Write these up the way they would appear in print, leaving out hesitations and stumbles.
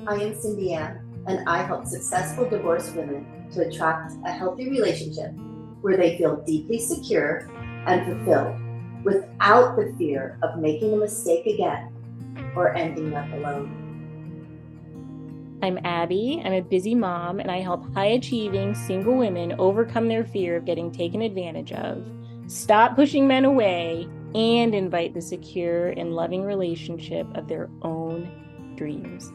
I am cindyann, and I help successful divorced women to attract a healthy relationship where they feel deeply secure and fulfilled without the fear of making a mistake again or ending up alone. I'm Abby. I'm a busy mom, and I help high achieving single women overcome their fear of getting taken advantage of, stop pushing men away, and invite the secure and loving relationship of their own dreams.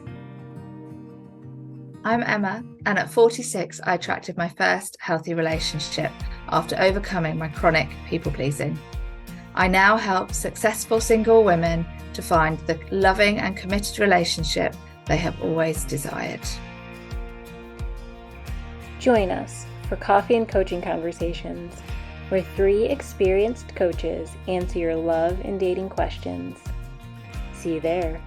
I'm Emma, and at 46, I attracted my first healthy relationship after overcoming my chronic people pleasing. I now help successful single women to find the loving and committed relationship they have always desired. Join us for coffee and coaching conversations, where 3 experienced coaches answer your love and dating questions. See you there.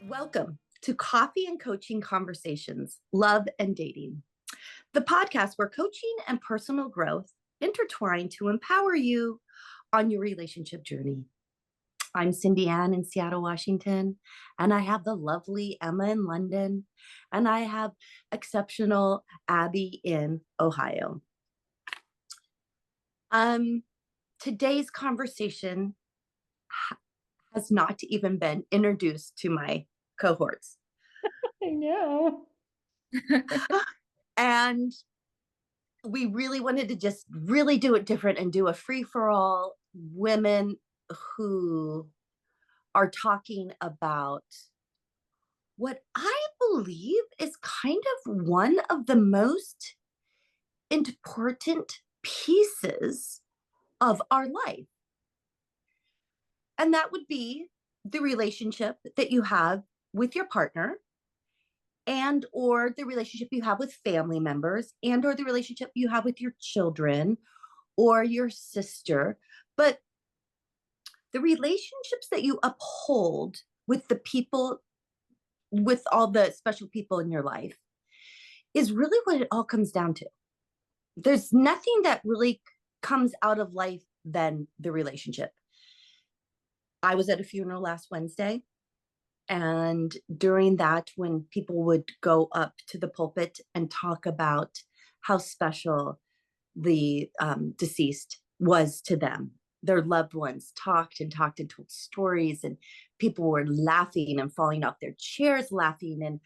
Welcome to Coffee and Coaching Conversations, Love and Dating, the podcast where coaching and personal growth intertwine to empower you on your relationship journey. I'm cindyann in Seattle, Washington, and I have the lovely Emma in London, and I have exceptional Abby in Ohio. Today's conversation has not even been introduced to my cohorts. I know. And we really wanted to just really do it different and do a free-for-all women who are talking about what I believe is kind of one of the most important pieces of our life. And that would be the relationship that you have with your partner, and or the relationship you have with family members, and or the relationship you have with your children or your sister. But the relationships that you uphold with the people, with all the special people in your life, is really what it all comes down to. There's nothing that really comes out of life than the relationship. I was at a funeral last Wednesday, and during that, when people would go up to the pulpit and talk about how special the deceased was to them, their loved ones talked and talked and told stories, and people were laughing and falling off their chairs laughing,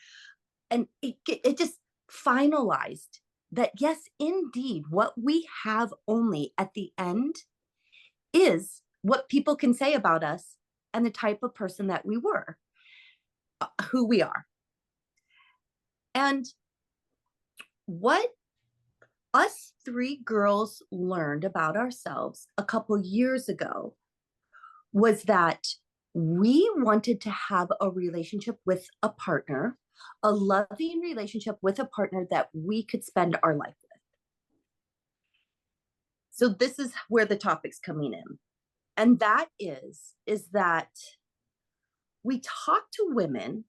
and it just finalized that, yes, indeed, what we have only at the end is what people can say about us and the type of person that we were, who we are. And what us 3 girls learned about ourselves a couple years ago was that we wanted to have a relationship with a partner, a loving relationship with a partner that we could spend our life with. So this is where the topic's coming in. And that is that we talk to women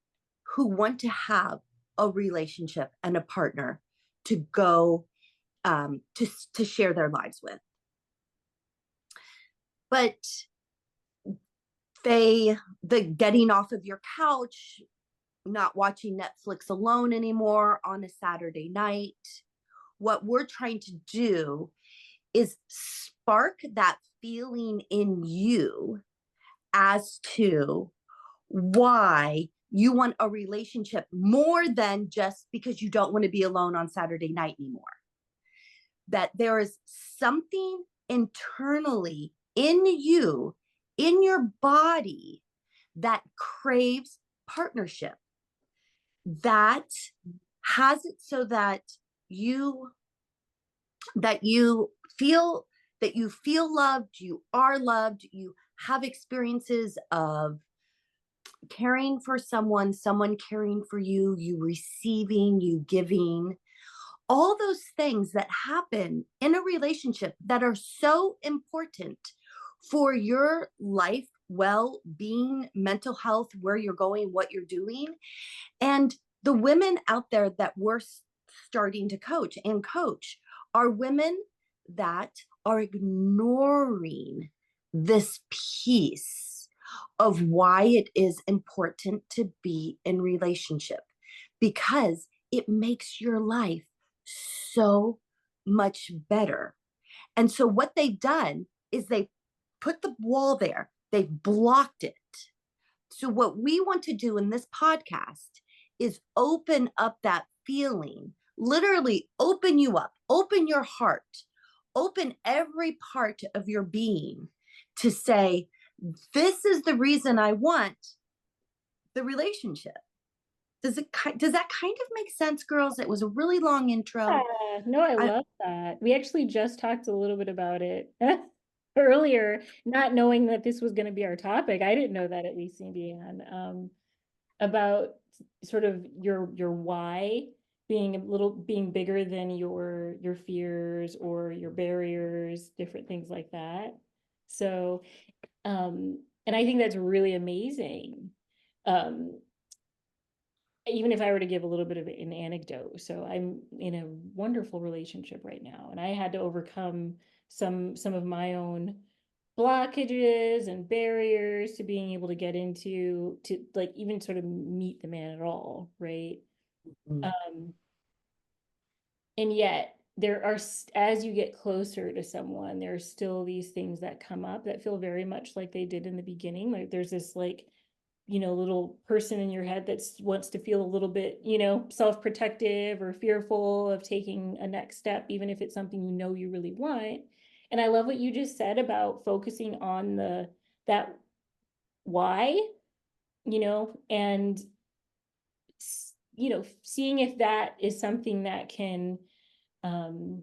who want to have a relationship and a partner to go to share their lives with. But the getting off of your couch, not watching Netflix alone anymore on a Saturday night, what we're trying to do is spark that feeling in you as to why you want a relationship more than just because you don't want to be alone on Saturday night anymore. That there is something internally in you, in your body, that craves partnership, that has it so that you feel loved, you are loved, you have experiences of caring for someone caring for you, you receiving, you giving, all those things that happen in a relationship that are so important for your life, well-being, mental health, where you're going, what you're doing. And the women out there that we're starting to coach are women that are ignoring this piece of why it is important to be in relationship, because it makes your life so much better. And so what they've done is they put the wall there, they've blocked it. So what we want to do in this podcast is open up that feeling, literally open you up, open your heart, open every part of your being to say, this is the reason I want the relationship. Does that kind of make sense, girls? It was a really long intro. Yeah, no, I I, love that. We actually just talked a little bit about it earlier, not knowing that this was going to be our topic. I didn't know that, at least, cindyann, about sort of your why being bigger than your fears or your barriers, different things like that. So, and I think that's really amazing. Um, Even if I were to give a little bit of an anecdote, so I'm in a wonderful relationship right now, and I had to overcome some of my own blockages and barriers to being able to get into to like even sort of meet the man at all, right? mm, Um, and yet there are, as you get closer to someone, there are still these things that come up that feel very much like they did in the beginning. Like there's this like, little person in your head that wants to feel a little bit, self-protective or fearful of taking a next step, even if it's something you really want. And I love what you just said about focusing on that why, and seeing if that is something that can um,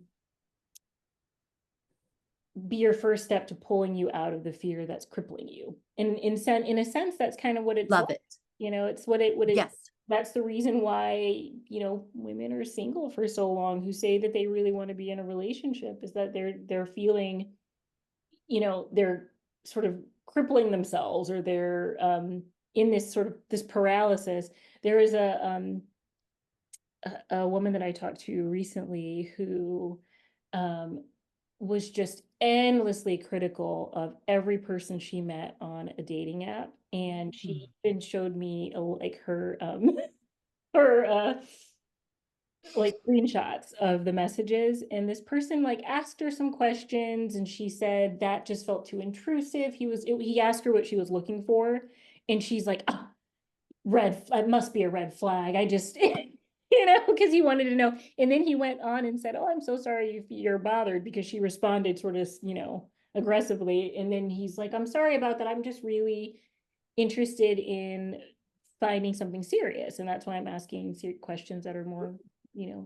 be your first step to pulling you out of the fear that's crippling you. And in a sense, that's kind of what it's love like. it. It's what it Yes. that's the reason why, women are single for so long who say that they really want to be in a relationship, is that they're feeling, they're sort of crippling themselves, or they're in this sort of this paralysis. There is a woman that I talked to recently who um, was just endlessly critical of every person she met on a dating app, and she even showed me like her her like screenshots of the messages, and this person like asked her some questions, and she said that just felt too intrusive. He asked her what she was looking for, and she's like, oh, it must be a red flag. I just because he wanted to know. And then he went on and said, oh, I'm so sorry if you're bothered, because she responded sort of, aggressively. And then he's like, I'm sorry about that. I'm just really interested in finding something serious. And that's why I'm asking questions that are more,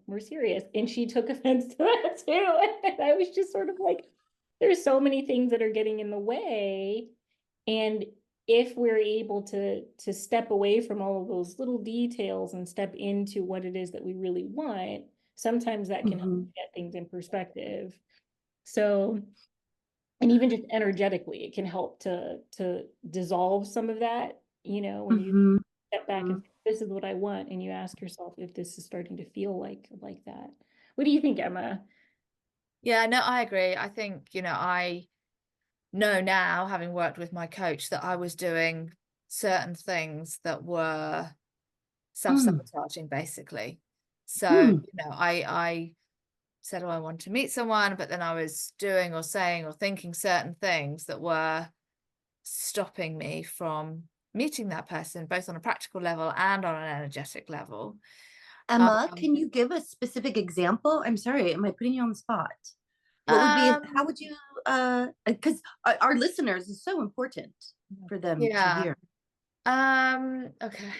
more serious. And she took offense to that too. And I was just sort of like, there's so many things that are getting in the way. And if we're able to step away from all of those little details and step into what it is that we really want, sometimes that can help Mm-hmm. get things in perspective. So, and even just energetically, it can help to dissolve some of that, when you Mm-hmm. step back and say, this is what I want, and you ask yourself if this is starting to feel like that. What do you think, Emma? Yeah, no, I agree. I think, I know now, having worked with my coach, that I was doing certain things that were self-sabotaging, basically. So, Mm-hmm. I said, oh, I want to meet someone, but then I was doing or saying or thinking certain things that were stopping me from meeting that person, both on a practical level and on an energetic level. Emma, Um, can you give a specific example? I'm sorry, am I putting you on the spot? What would be, um, how would you, because our listeners is so important for them to yeah. hear. Okay.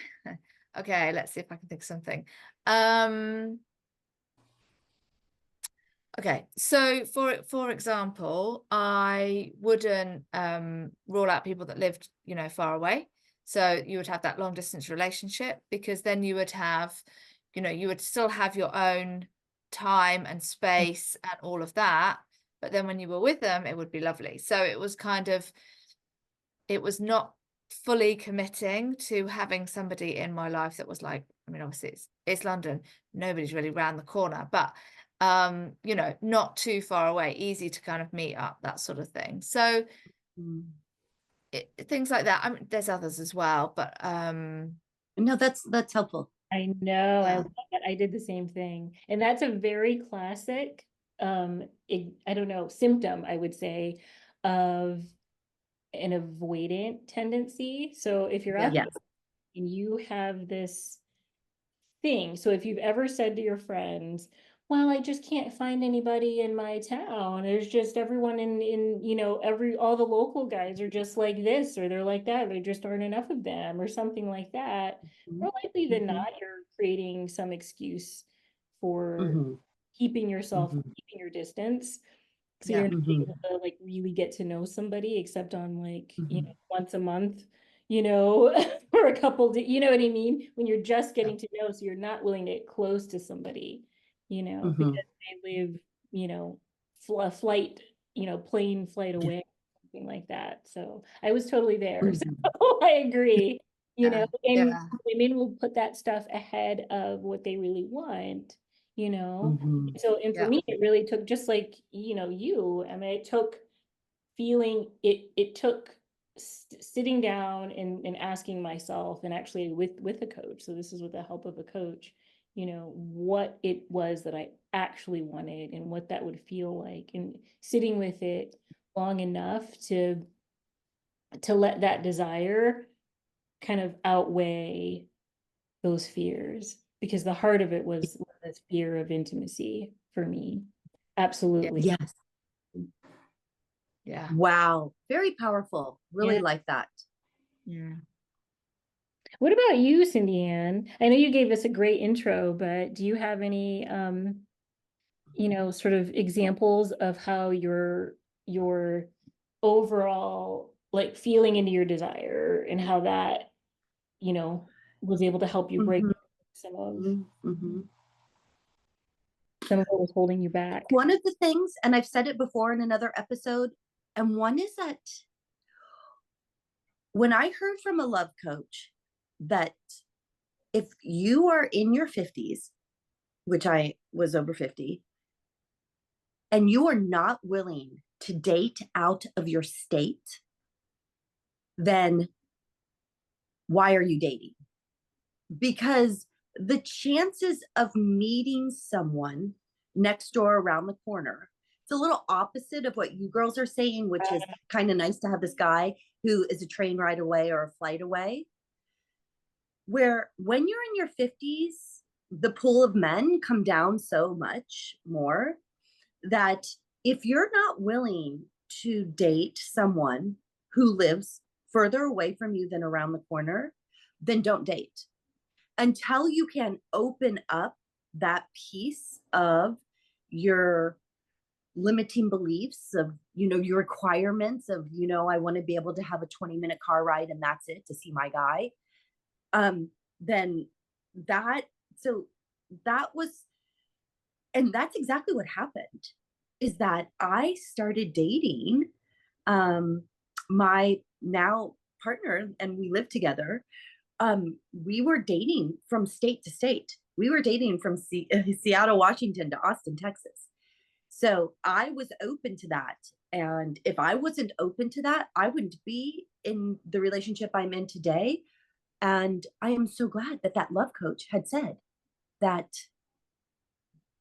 Okay, let's see if I can think of something. Um, okay, so for example, I wouldn't rule out people that lived, far away. So you would have that long distance relationship, because then you would have, you would still have your own time and space and all of that. But then when you were with them, it would be lovely. So it was not fully committing to having somebody in my life that was like, I mean, obviously it's London, nobody's really round the corner, but you know, not too far away, easy to kind of meet up, that sort of thing. So things like that. I mean, there's others as well, but No, that's helpful. I know, I yeah. love that. I did the same thing. And that's a very classic, I don't know, symptom, I would say, of an avoidant tendency. So if you're Yeah. up Yes. and you have this thing, so if you've ever said to your friends, well, I just can't find anybody in my town. There's just everyone you know, all the local guys are just like this, or they're like that, there just aren't enough of them, or something like that. More likely than Mm-hmm. not, you're creating some excuse for Mm-hmm. keeping your distance. So Yeah. you're not Mm-hmm. able to like really get to know somebody except on like, you Mm-hmm. know, once a month, you know, for a couple you know what I mean? When you're just Yeah. getting to know, so you're not willing to get close to somebody, you know, Mm-hmm. because they live, you know, flight, you know, plane flight Yeah. away, something like that. So I was totally there. So Mm-hmm. I agree, you know, and Yeah. women will put that stuff ahead of what they really want, you know. Mm-hmm. So, and for Yeah. me, it really took, just like, you know, I mean, it took it took sitting down and asking myself, and actually with a coach. So this is with the help of a coach, you know, what it was that I actually wanted and what that would feel like, and sitting with it long enough to let that desire kind of outweigh those fears, because the heart of it was this fear of intimacy for me. Yeah. Absolutely. Yes. Yeah. Wow. Very powerful. Really Yeah. like that. Yeah. What about you, cindyann? I know you gave us a great intro, but do you have any you know, sort of examples of how your overall like feeling into your desire, and how that, you know, was able to help you break Mm-hmm. some of Mm-hmm. what was holding you back? One of the things, and I've said it before in another episode, and one is that when I heard from a love coach that if you are in your 50s, which I was over 50, and you are not willing to date out of your state, then why are you dating? Because the chances of meeting someone next door around the corner, it's a little opposite of what you girls are saying, which is kind of nice to have this guy who is a train ride away or a flight away. Where when you're in your 50s, the pool of men come down so much more that if you're not willing to date someone who lives further away from you than around the corner, then don't date until you can open up that piece of your limiting beliefs of, you know, your requirements of, you know, I want to be able to have a 20-minute car ride and that's it to see my guy. Then that, so that was, and that's exactly what happened, is that I started dating my now partner, and we lived together. We were dating from state to state. We were dating from Seattle, Washington to Austin, Texas. So I was open to that. And if I wasn't open to that, I wouldn't be in the relationship I'm in today. And I am so glad that that love coach had said that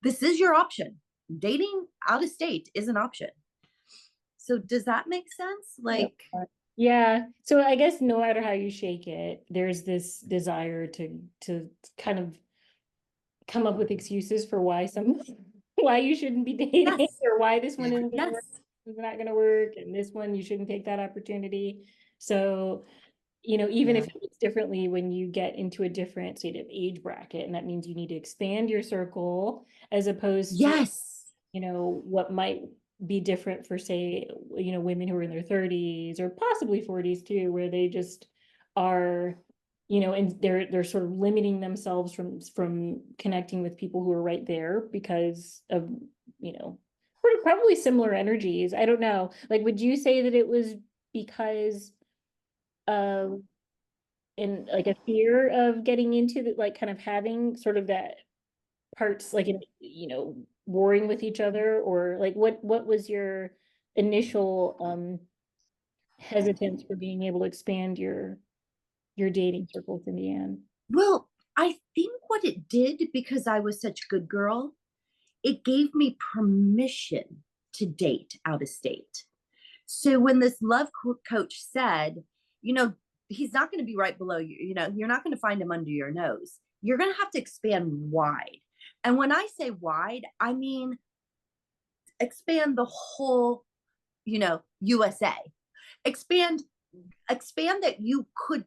this is your option. Dating out of state is an option. So does that make sense? Like, Yeah. So I guess no matter how you shake it, there's this desire to kind of come up with excuses for why why you shouldn't be dating, yes, or why this one isn't gonna yes, work, is not gonna work, and this one you shouldn't take that opportunity. So, you know, even Yeah. if it's differently when you get into a different state of age bracket, and that means you need to expand your circle, as opposed to, yes, you know, what might be different for, say, you know, women who are in their 30s or possibly 40s too, where they just are, you know, and they're sort of limiting themselves from connecting with people who are right there because of, you know, probably similar energies. I don't know. Like, would you say that it was because of, in like, a fear of getting into the, like, kind of having sort of that parts, like, warring with each other, or like what was your initial hesitance for being able to expand your dating circle, cindyann? Well, I think what it did, because I was such a good girl, it gave me permission to date out of state. So when this love coach said, you know, he's not going to be right below you, you're not going to find him under your nose. You're going to have to expand wide. And when I say wide, I mean expand the whole, USA. Expand expand that you could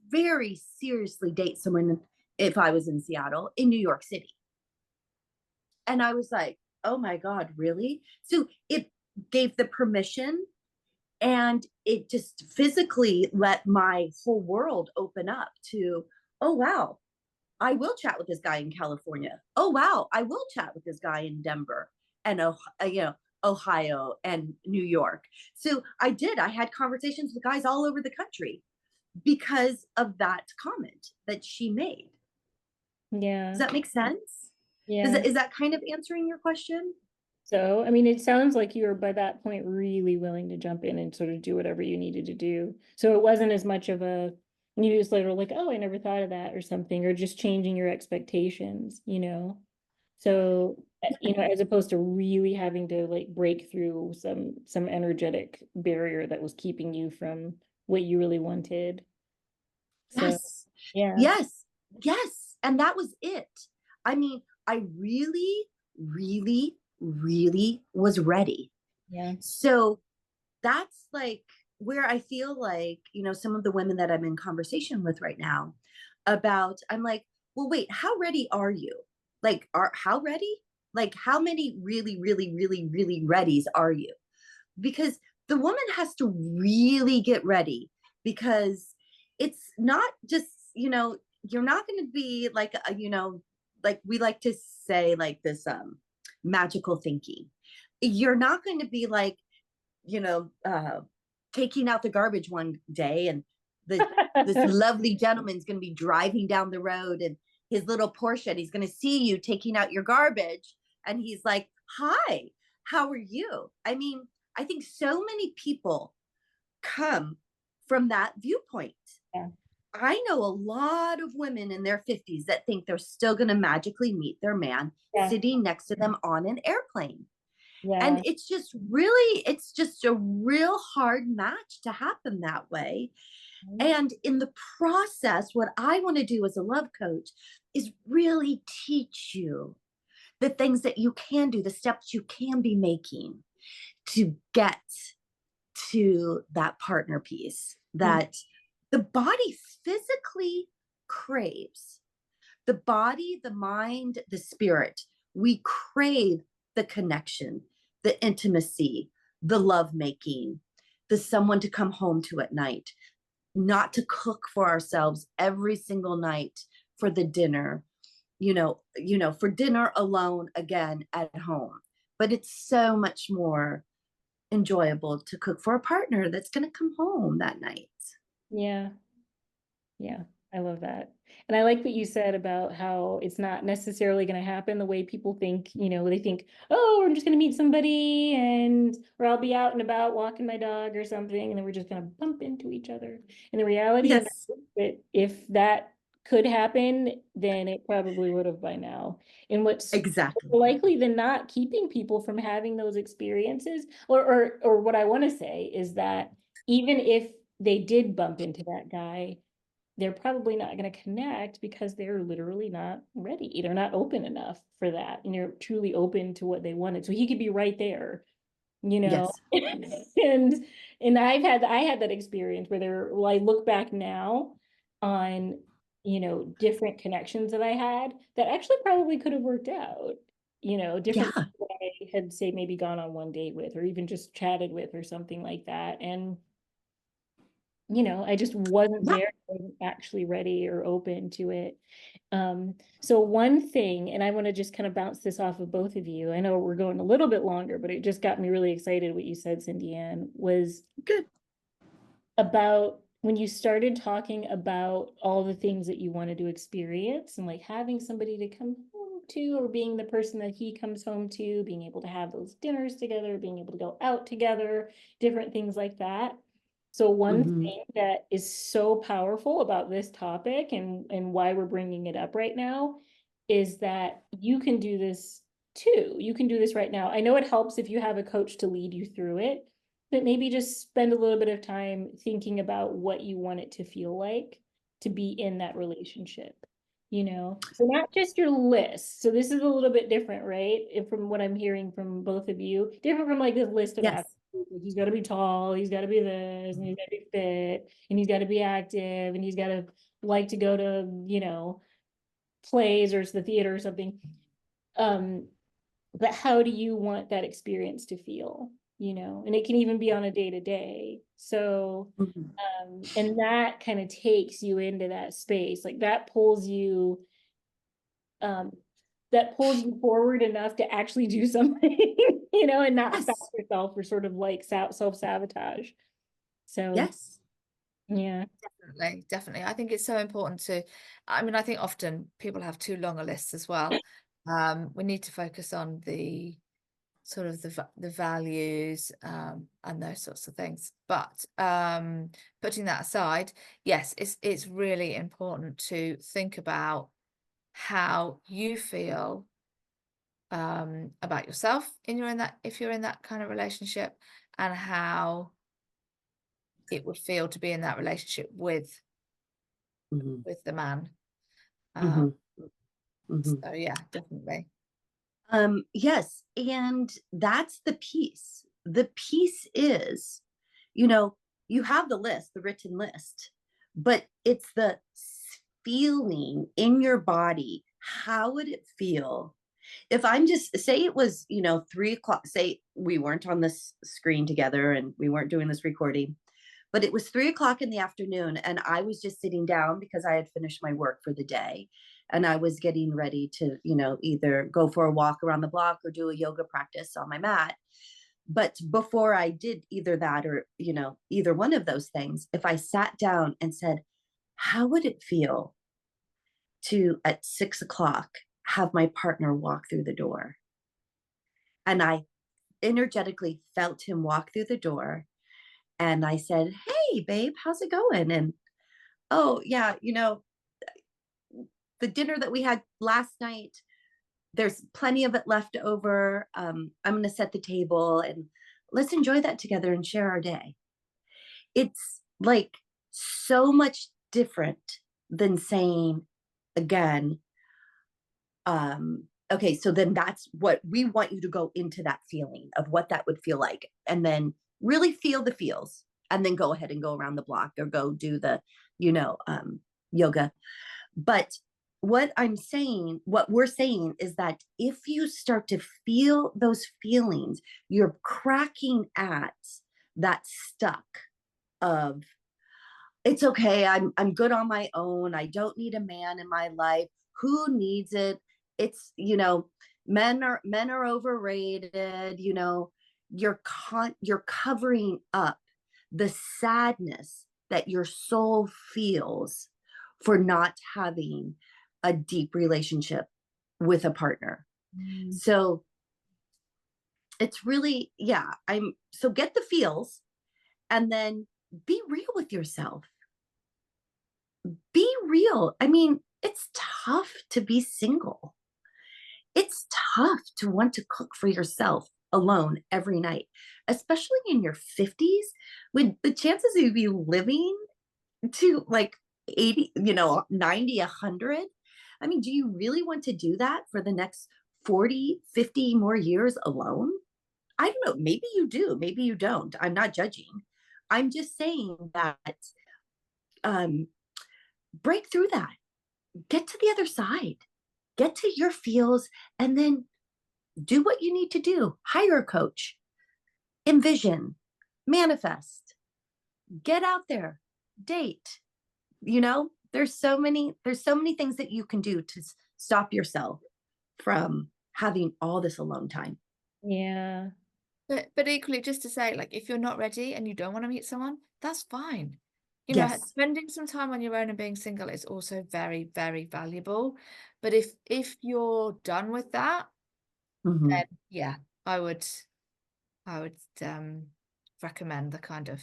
very seriously date someone, if I was in Seattle, in New York City. And I was like, oh my God, really? So it gave the permission, and it just physically let my whole world open up to, oh wow, I will chat with this guy in California. Oh wow, I will chat with this guy in Denver and Ohio and New York. So I had conversations with guys all over the country because of that comment that she made. Does Yeah. that make sense? Yeah. Is that kind of answering your question? So, I mean, it sounds like you were by that point really willing to jump in and sort of do whatever you needed to do. So it wasn't as much of a newsletter like, oh, I never thought of that or something, or just changing your expectations. So, as opposed to really having to like break through some energetic barrier that was keeping you from what you really wanted. So, Yes. yeah, Yes. Yes. And that was it. I mean, I really, really, really was ready. yeah, So that's like where I feel like, some of the women that I'm in conversation with right now about, I'm like, well, wait, how ready are you? Like, how ready? Like, how many really, really, really, really readies are you? Because the woman has to really get ready, because it's not just, you're not going to be like, like we like to say, like this magical thinking. You're not going to be like, you know, uh, taking out the garbage one day, and this lovely gentleman's going to be driving down the road and his little Porsche, and he's going to see you taking out your garbage, and he's like, "Hi, how are you?" I mean, I think so many people come from that viewpoint. yeah, I know a lot of women in their 50s that think they're still going to magically meet their man yeah, sitting next to them on an airplane. And yeah, it's just a real hard match to happen that way. And in the process, what I want to do as a love coach is really teach you the things that you can do, the steps you can be making to get to that partner piece mm, that the body physically craves. The body, the mind, the spirit, we crave the connection, the intimacy, the love making, the someone to come home to at night, not to cook for ourselves every single night for the dinner, for dinner alone again at home. But it's so much more enjoyable to cook for a partner that's going to come home that night. yeah. Yeah, I love that. And I like what you said about how it's not necessarily going to happen the way people think. They think, oh, I'm just going to meet somebody or I'll be out and about walking my dog or something, and then we're just going to bump into each other. And the reality of Yes, that is that if that could happen, then it probably would have by now. And what's exactly. likely than not keeping people from having those experiences, or what I want to say is that even if they did bump into that guy, they're probably not going to connect because they're literally not ready. They're not open enough for that. And you're truly open to what they wanted. So he could be right there, you know. Yes. and I had that experience where well, I look back now on, different connections that I had that actually probably could have worked out, different Yeah. people that I had, say, maybe gone on one date with or even just chatted with or something like that. And I just wasn't Yeah. there, wasn't actually ready or open to it. So one thing, and I want to just kind of bounce this off of both of you. I know we're going a little bit longer, but it just got me really excited what you said, cindyann, was Good. about when you started talking about all the things that you wanted to experience and like having somebody to come home to, or being the person that he comes home to, being able to have those dinners together, being able to go out together, different things like that. So one thing that is so powerful about this topic and why we're bringing it up right now is that you can do this too. You can do this right now. I know it helps if you have a coach to lead you through it, but maybe just spend a little bit of time thinking about what you want it to feel like to be in that relationship, you know? So not just your list. So this is a little bit different, right? From what I'm hearing from both of you, different from like this list of Yes. he's got to be tall, he's got to be this, and he's got to be fit, and he's got to be active, and he's got to like to go to, you know, plays or the theater or something. But how do you want that experience to feel? You know, and it can even be on a day to day. So, and that kind of takes you into that space, like that pulls you forward enough to actually do something, you know, and not stop Yes. yourself or sort of like self-sabotage. So, Yes. yeah. Definitely. I think it's so important to, I mean, I think often people have too long a list as well. We need to focus on the sort of the values and those sorts of things. But putting that aside, yes, it's really important to think about how you feel about yourself if you're in that kind of relationship, and how it would feel to be in that relationship with the man. So yeah, definitely. Yes, and that's the piece. The piece is, you know, you have the list, the written list, but it's the feeling in your body. How would it feel if I'm just, say it was, 3 o'clock, say we weren't on this screen together and we weren't doing this recording, but it was 3 o'clock in the afternoon and I was just sitting down because I had finished my work for the day and I was getting ready to, either go for a walk around the block or do a yoga practice on my mat. But before I did either that or, either one of those things, if I sat down and said, how would it feel to at 6 o'clock have my partner walk through the door? And I energetically felt him walk through the door. And I said, hey, babe, how's it going? And oh, yeah, the dinner that we had last night, there's plenty of it left over. I'm going to set the table and let's enjoy that together and share our day. It's like so much different than saying, again, okay, so then that's what we want you to go into, that feeling of what that would feel like. And then really feel the feels and then go ahead and go around the block or go do the, yoga. But what we're saying is that if you start to feel those feelings, you're cracking at that stuck of, it's okay, I'm good on my own. I don't need a man in my life. Who needs it? It's, men are overrated, you're covering up the sadness that your soul feels for not having a deep relationship with a partner. So it's really, yeah, so get the feels and then be real with yourself. Be real. I mean, it's tough to be single. It's tough to want to cook for yourself alone every night, especially in your 50s when the chances of you living to like 80, 90, 100. I mean, do you really want to do that for the next 40, 50 more years alone? I don't know. Maybe you do. Maybe you don't. I'm not judging. I'm just saying that break through that. Get to the other side. Get to your feels and then do what you need to do. Hire a coach. Envision. Manifest. Get out there. Date. There's so many things that you can do to stop yourself from having all this alone time. Yeah. But equally, just to say, like, if you're not ready and you don't want to meet someone, that's fine. You know, Yes. spending some time on your own and being single is also very, very valuable. But if you're done with that, Mhm. then yeah, I would recommend the kind of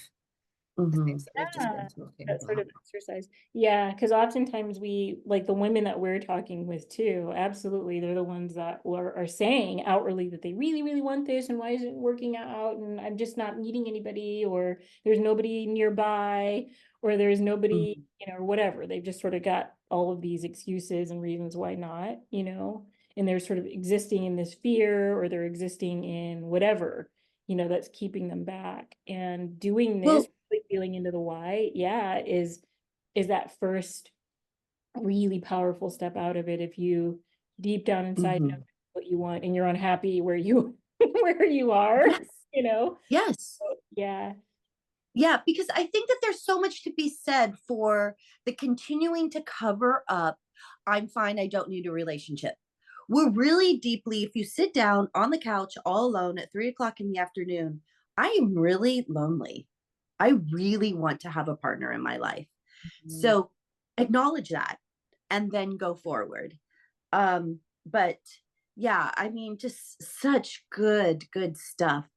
the things Mhm. that we've just been talking That sort about. of exercise. Yeah, because oftentimes we, like the women that we're talking with too, absolutely, they're the ones that are saying outwardly that they really, really want this, and why isn't it working out? And I'm just not meeting anybody, or there's nobody nearby, or there's nobody, Mhm. or whatever. They've just sort of got all of these excuses and reasons why not, and they're sort of existing in this fear, or they're existing in whatever, that's keeping them back. And doing this, Well, really feeling into the why, yeah, is that first really powerful step out of it. If you deep down inside know mhm. what you want and you're unhappy where you where you are, Yes. Yes. So, yeah. Yeah, because I think that there's so much to be said for the continuing to cover up, I'm fine, I don't need a relationship. We're really deeply, if you sit down on the couch all alone at 3 o'clock in the afternoon, I am really lonely. I really want to have a partner in my life. Mhm. So acknowledge that and then go forward. But yeah, I mean, just such good stuff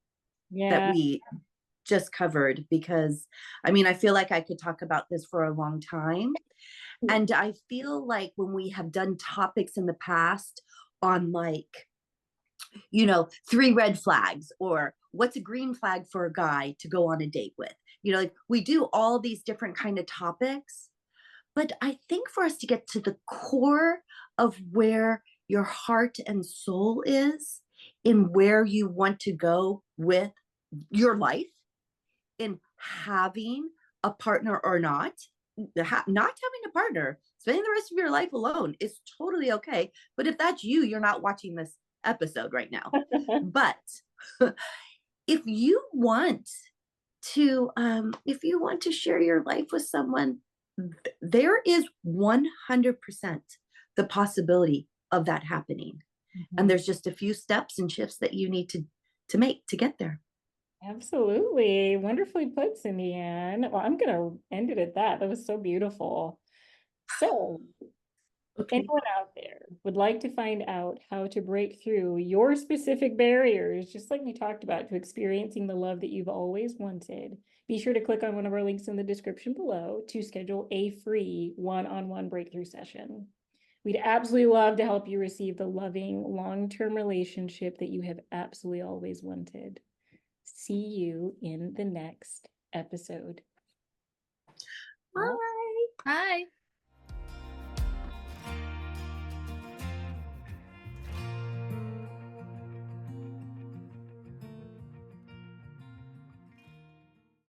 that Yeah. we just covered, because I mean, I feel like I could talk about this for a long time. And I feel like when we have done topics in the past on, like, 3 red flags, or what's a green flag for a guy to go on a date with, like we do all these different kind of topics. But I think for us to get to the core of where your heart and soul is, in where you want to go with your life, in having a partner or not, not having a partner, spending the rest of your life alone is totally okay. But if that's you, you're not watching this episode right now. But if you want if you want to share your life with someone, there is 100% the possibility of that happening. And Mhm. there's just a few steps and shifts that you need to make to get there. Absolutely. Wonderfully put, cindyann. Well, I'm gonna end it at that. That was so beautiful. So, Okay. anyone out there would like to find out how to break through your specific barriers, just like we talked about, to experiencing the love that you've always wanted, be sure to click on one of our links in the description below to schedule a free one-on-one breakthrough session. We'd absolutely love to help you receive the loving, long-term relationship that you have absolutely always wanted. See you in the next episode. Bye. Bye. Hi.